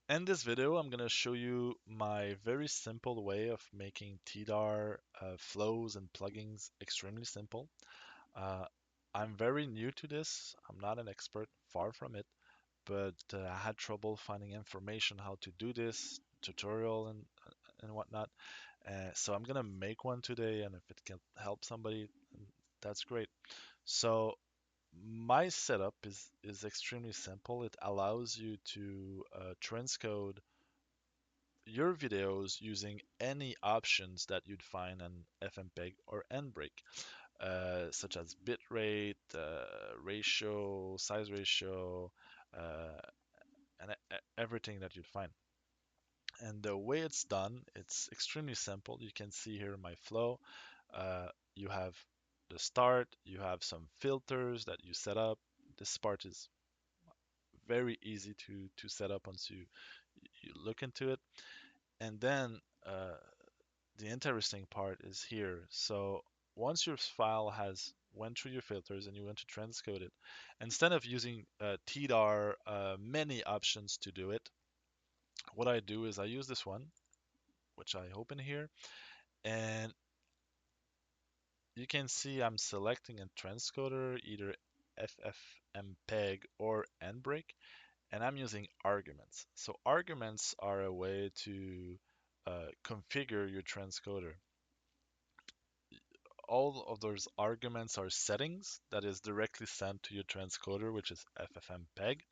In this video, I'm going to show you my very simple way of making Tdarr flows and plugins extremely simple. Uh, I'm very new to this. I'm not an expert, far from it, but I had trouble finding information how to do this, tutorial and whatnot. So I'm going to make one today, and if it can help somebody, that's great. So my setup is extremely simple. It allows you to transcode your videos using any options that you'd find in FmpEg or NBreak, such as bitrate, ratio, size ratio, uh, and everything that you'd find. And the way it's done, it's extremely simple. You can see here my flow. You have the start, you have some filters that you set up. This part is very easy to set up once you look into it. And then the interesting part is here. So once your file has went through your filters and you want to transcode it, instead of using Tdarr many options to do it, what I do is I use this one, which I open here, and you can see I'm selecting a transcoder, either FFmpeg or NBreak, and I'm using arguments. So arguments are a way to configure your transcoder. All of those arguments are settings that is directly sent to your transcoder, which is FFmpeg.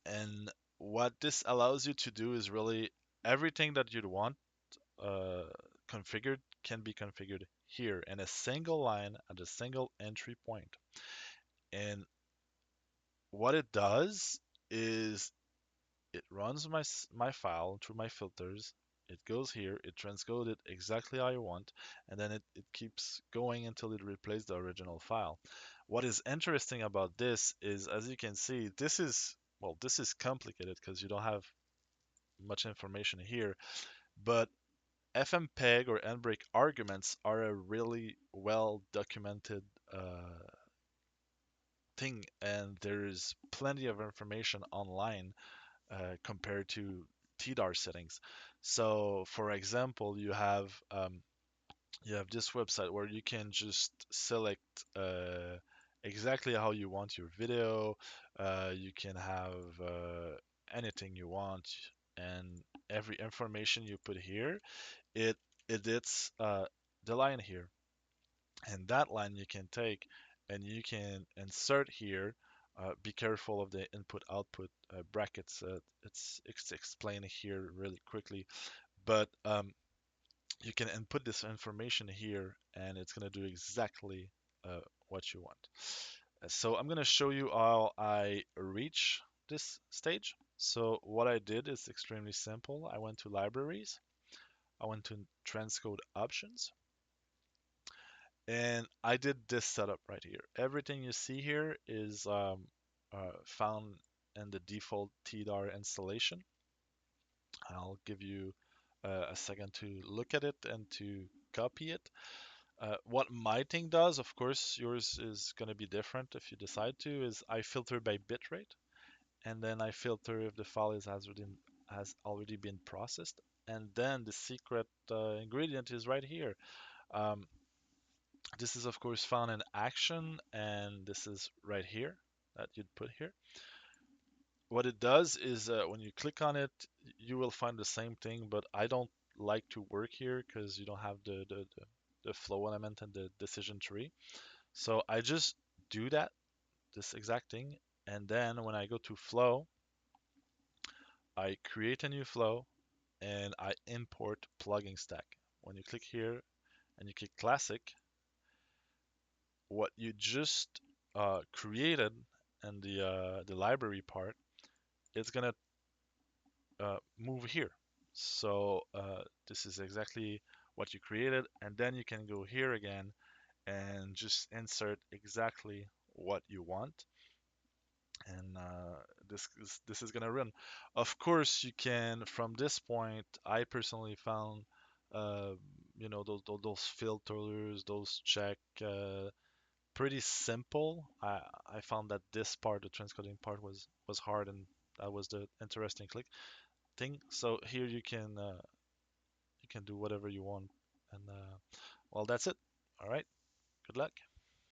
And what this allows you to do is really everything that you'd want uh, configured can be configured here in a single line at a single entry point. And what it does is it runs my file through my filters. It goes here, it transcodes it exactly how you want, and then it keeps going until it replaces the original file. What is interesting about this is, as you can see, this is complicated because you don't have much information here, but FmpEg or NBreak arguments are a really well documented thing, and there's plenty of information online compared to Tdarr settings. So, for example, you have this website where you can just select exactly how you want your video. You can have anything you want, and every information you put here, it edits the line here, and that line you can take and you can insert here. Be careful of the input output brackets. It's explained here really quickly, but you can input this information here and it's going to do exactly what you want. So I'm going to show you how I reach this stage. So what I did is extremely simple. I went to libraries, I went to transcode options, and I did this setup right here. Everything you see here is found in the default Tdarr installation. I'll give you a second to look at it and to copy it. What my thing does, of course, yours is going to be different if you decide to, is I filter by bitrate, and then I filter if the file has already been processed, and then the secret ingredient is right here. Um, this is of course found in action, and this is right here that you'd put here. What it does is when you click on it, you will find the same thing, but I don't like to work here because you don't have the flow element and the decision tree. So I just do this exact thing, and then when I go to flow, I create a new flow and I import plugin stack. When you click here and you click classic, what you just created in the library part, it's gonna move here. So this is exactly what you created, and then you can go here again and just insert exactly what you want, and this is gonna run. Of course, you can from this point. I personally found, uh, those filters, those check, pretty simple. I found that this part, the transcoding part, was hard and That was the interesting click thing. So here you can do whatever you want, and well, that's it. All right. Good luck.